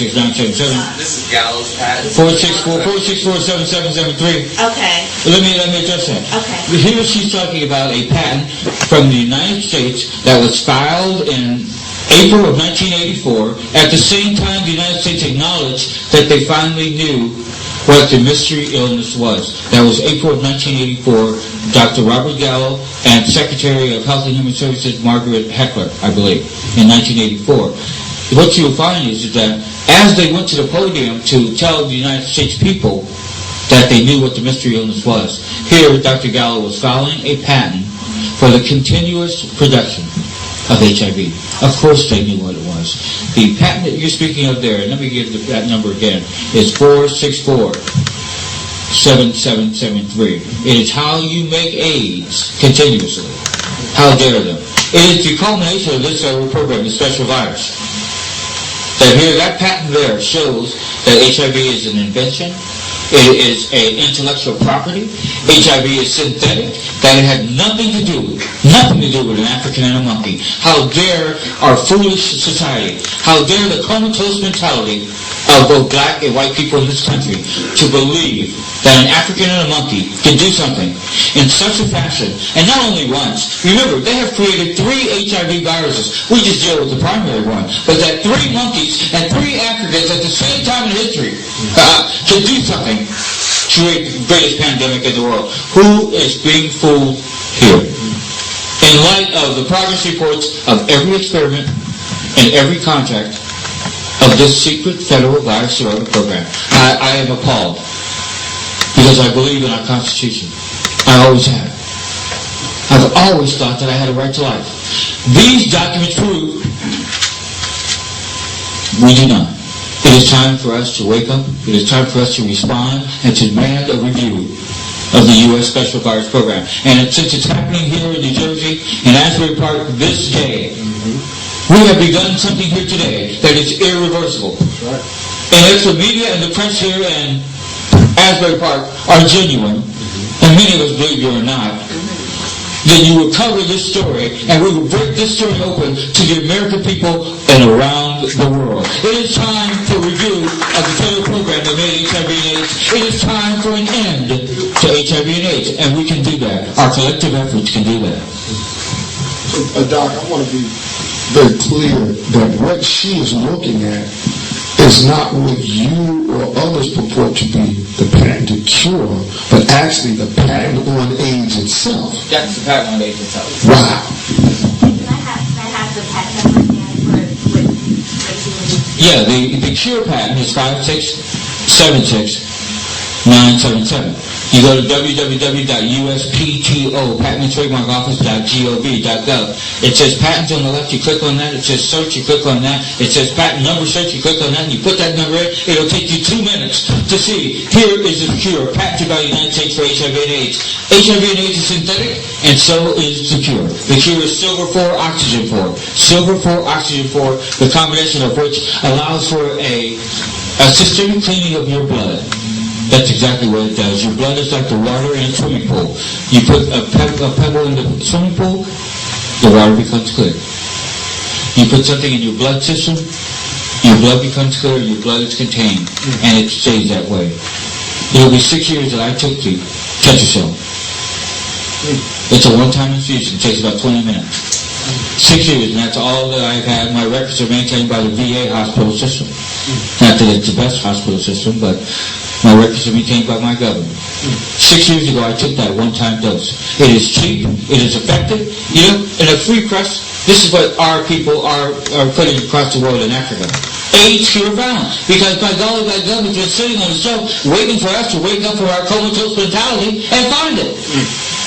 56977. This is Gallows patent. 464-464-7773. Okay. Let me address that. Okay. Here she's talking about a patent from the United States that was filed in April of 1984. At the same time, the United States acknowledged that they finally knew what the mystery illness was. That was April of 1984. Dr. Robert Gallo and Secretary of Health and Human Services Margaret Heckler, I believe, in 1984. What you'll find is that as they went to the podium to tell the United States people that they knew what the mystery illness was, here Dr. Gallo was filing a patent for the continuous production of HIV. Of course they knew what it was. The patent that you're speaking of there, and let me give that number again, is 464-7773. It is how you make AIDS continuously. How dare them. It is the culmination of this program, the special virus. That here, that patent there shows that HIV is an invention. It is an intellectual property. HIV is synthetic. That it had nothing to do with an African and a monkey. How dare our foolish society, how dare the comatose mentality of both black and white people in this country to believe that an African and a monkey can do something in such a fashion, and not only once. Remember, they have created 3 HIV viruses. We just deal with the primary one. But that 3 monkeys and 3 Africans at the same time in history can do something to create the greatest pandemic in the world. Who is being fooled here? In light of the progress reports of every experiment and every contract of this secret federal virus surveillance program, I am appalled. Because I believe in our Constitution. I always have. I've always thought that I had a right to life. These documents prove we do not. It is time for us to wake up. It is time for us to respond and to demand a review of the U.S. Special Virus Program. And since it's happening here in New Jersey, in Asbury Park, this day, we have begun something here today that is irreversible. That's right. And if the media and the press here in Asbury Park are genuine, and many of us believe you are not, then you will cover this story, and we will break this story open to the American people and around the world. It is time for review of the federal program that made HIV and AIDS. It is time for an end to HIV and AIDS, and we can do that. Our collective efforts can do that. Doc, I want to be very clear that what she is looking at is not what you or others purport to be the patented cure, but actually the patent on AIDS itself. That's the patent on AIDS itself. Wow. Can I have the patent number again for Yeah, the cure patent is 5676977. You go to www.uspto.patentandtrademarkoffice.gov.gov. It says patents on the left, you click on that. It says search, you click on that. It says patent number search, you click on that, and you put that number in. It'll take you 2 minutes to see, here is the cure, patented by the United States for HIV and AIDS. HIV and AIDS is synthetic, and so is the cure. The cure is silver 4, oxygen 4. Silver 4, oxygen 4, the combination of which allows for a systemic cleaning of your blood. That's exactly what it does. Your blood is like the water in a swimming pool. You put a pebble in the swimming pool, the water becomes clear. You put something in your blood system, your blood becomes clear, your blood is contained, and it stays that way. It'll be 6 years that I took the Tetrasil. It's a one-time infusion. It takes about 20 minutes. 6 years, and that's all that I've had. My records are maintained by the VA hospital system. Not that it's the best hospital system, but my records are maintained by my government. 6 years ago, I took that one-time dose. It is cheap. It is effective. You know, in a free press, this is what our people are putting across the world in Africa. AIDS cure found. Because by golly, that government's been sitting on the shelf waiting for us to wake up from our comatose mentality and find it.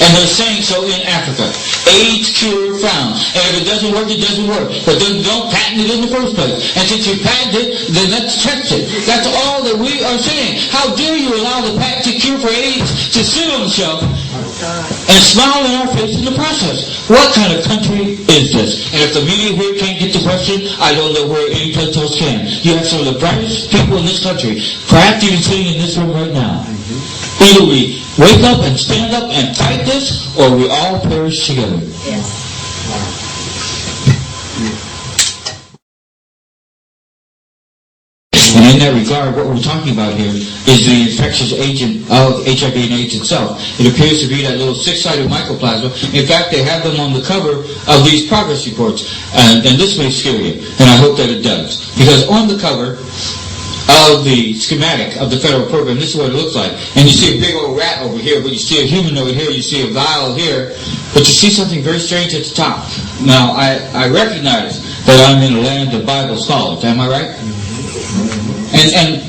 And they're saying so in Africa. AIDS cure found. And if it doesn't work, it doesn't work. But then don't patent it in the first place. And since you patent it, then let's test it. That's all that we are saying. How dare you allow the patented cure for AIDS to sit on the shelf and smile in our face in the process? What kind of country is this? And if the media here can't get the question, I don't know where any place else can. You have some of the brightest people in this country, perhaps even sitting in this room right now. Either we wake up and stand up and fight this, or we all perish together. Yes. that regard, what we're talking about here is the infectious agent of HIV and AIDS itself. It appears to be that little six-sided mycoplasma. In fact, they have them on the cover of these progress reports. And this may scare you, and I hope that it does. Because on the cover of the schematic of the federal program, this is what it looks like. And you see a big old rat over here, but you see a human over here, you see a vial here, but you see something very strange at the top. Now, I recognize that I'm in a land of Bible scholars, am I right? And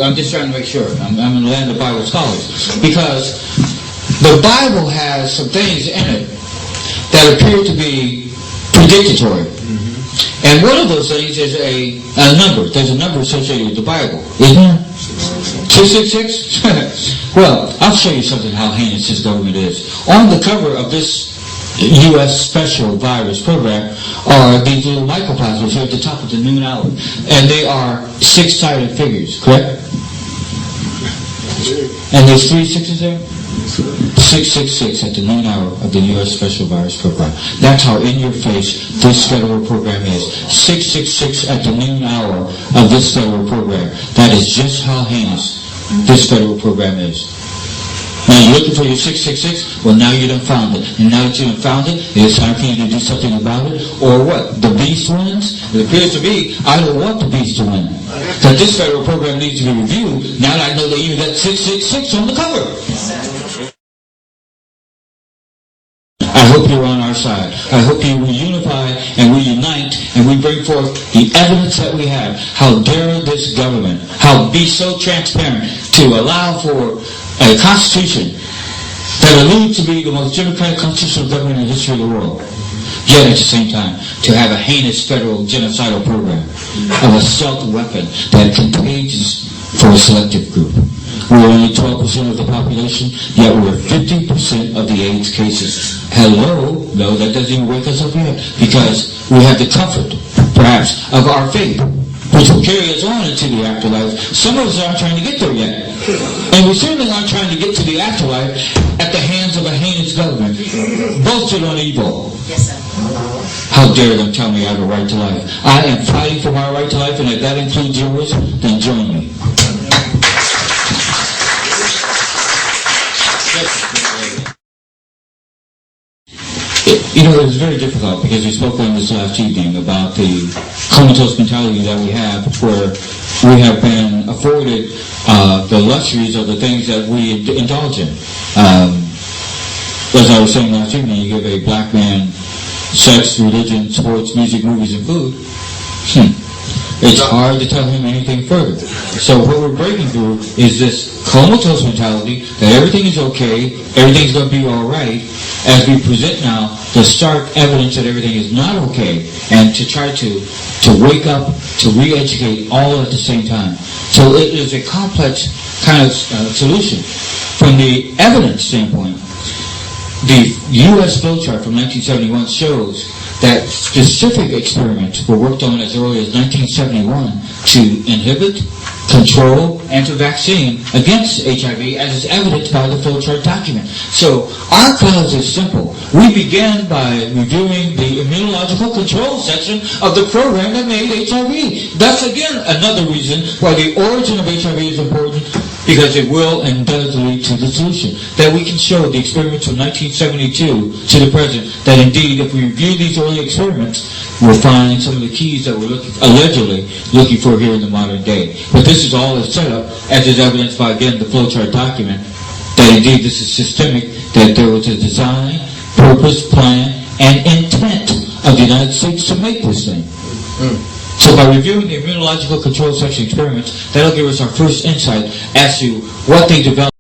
I'm just trying to make sure. I'm in the land of Bible scholars. Because the Bible has some things in it that appear to be predicatory. And one of those things is a number. There's a number associated with the Bible, isn't there? 666? Well, I'll show you something how heinous this government is. On the cover of this U.S. special virus program are these little mycoplasmas here at the top of the noon hour. And they are six-sided figures, correct? And there's 3 sixes there? 666 at the noon hour of the U.S. Special Virus Program. That's how in your face this federal program is. 666 at the noon hour of this federal program. That is just how heinous this federal program is. Now you're looking for your 666? Well, now you done found it. And now that you done found it, it's time for you to do something about it. Or what? The beast wins? It appears to be, I don't want the beast to win. That this federal program needs to be reviewed. Now that I know that you got 666 on the cover. I hope you're on our side. I hope you will unify and we unite and we bring forth the evidence that we have. How dare this government, how be so transparent to allow for a constitution that alludes to be the most democratic constitutional government in the history of the world. Yet at the same time, to have a heinous federal genocidal program of a stealth weapon that contagious for a selective group. We're only 12% of the population, yet we're 50% of the AIDS cases. Hello? No, that doesn't even wake us up yet. Because we have the comfort, perhaps, of our faith, which will carry us on into the afterlife. Some of us aren't trying to get there yet. And we certainly aren't trying to get to the afterlife at the hands of a heinous government. Bolstered on evil. Yes, sir. How dare them tell me I have a right to life. I am fighting for my right to life, and if that includes yours, then join me. You know, it was very difficult because we spoke on this last evening about the comatose mentality that we have, where we have been afforded the luxuries of the things that we indulge in. As I was saying last evening, you give a black man sex, religion, sports, music, movies, and food. It's hard to tell him anything further. So what we're breaking through is this comatose mentality that everything is okay, everything's going to be all right, as we present now the stark evidence that everything is not okay, and to try to wake up, to re-educate all at the same time. So it is a complex kind of solution. From the evidence standpoint, the U.S. flowchart from 1971 shows that specific experiments were worked on as early as 1971 to inhibit, control, and to vaccine against HIV, as is evidenced by the flowchart document. So our cause is simple. We began by reviewing the immunological control section of the program that made HIV. That's again another reason why the origin of HIV is important, because it will and does lead to the solution. That we can show the experiments from 1972 to the present, that indeed if we review these early experiments, we'll find some of the keys that we're allegedly looking for here in the modern day. But this is all a setup, as is evidenced by, again, the flowchart document, that indeed this is systemic, that there was a design, purpose, plan, and intent of the United States to make this thing. So by reviewing the immunological control section experiments, that'll give us our first insight as to what they developed.